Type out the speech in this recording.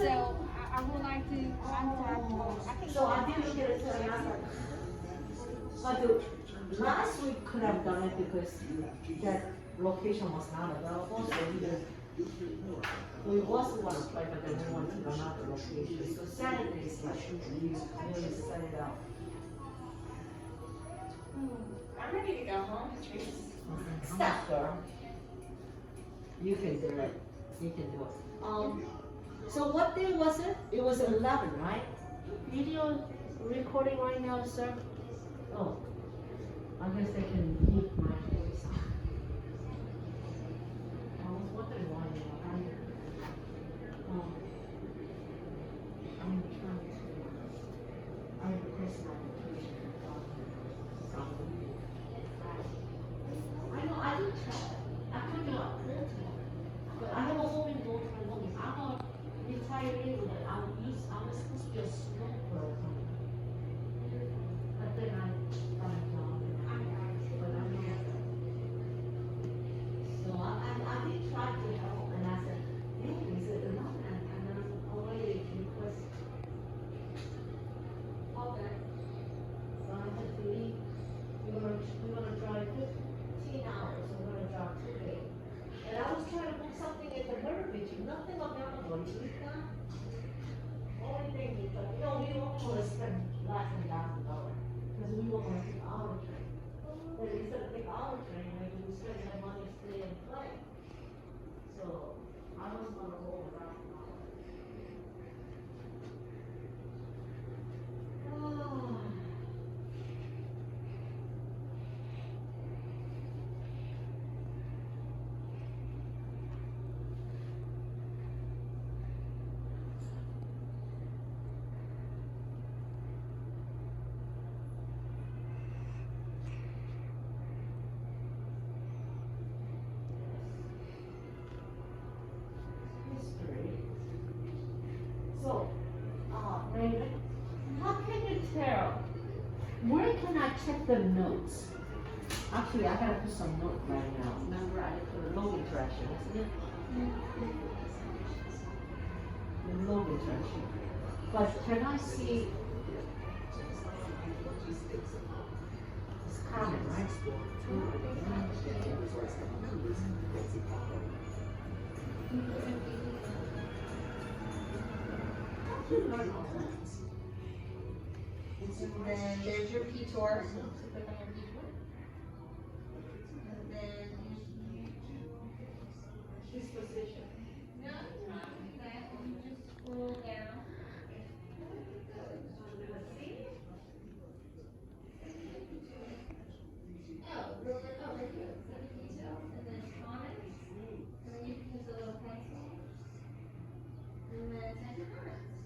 So I would like to, I can. So I did look at it today, I was like, but the, last week could have done it because that location was not available, so we also want to play, but then we want to run out the location. So Saturday is like, we really set it out. I'm ready to go home, Patrice. Stop, girl. You can do it. You can do it. So what day was it? It was 11, right? Video recording right now, sir? Oh, I guess they can keep my voice on. I was wondering why you were on here. I'm trying to, I request my application. I know, I did try. I could do it. But I have a home in Baltimore. I'm a retiree with it. I was supposed to be a smoker. But then I got a job. But I'm not. So I did try to help, and I said, hey, is it enough? And then I said, oh, wait, request. Okay. So I had to leave. We're gonna drive 15 hours. We're gonna drive 2 days. And I was trying to book something at the Murder Beach. Nothing available. You got only thing is that, we don't want to spend less than $1,000 because we were going to take our train. But instead of take our train, maybe we spend that money, stay and play. So I was gonna go around. Oh. History. So, Raymond, how can you tell? Where can I check the notes? Actually, I gotta put some note right now. Remember, I put a log interaction, isn't it? The log interaction. But can I see? It's common, right? And then there's your P-tour. And then This position. no, not do that. You just scroll down. Oh, right here. So the details, and then comments, and then you can use a little pencil, and then send your comments.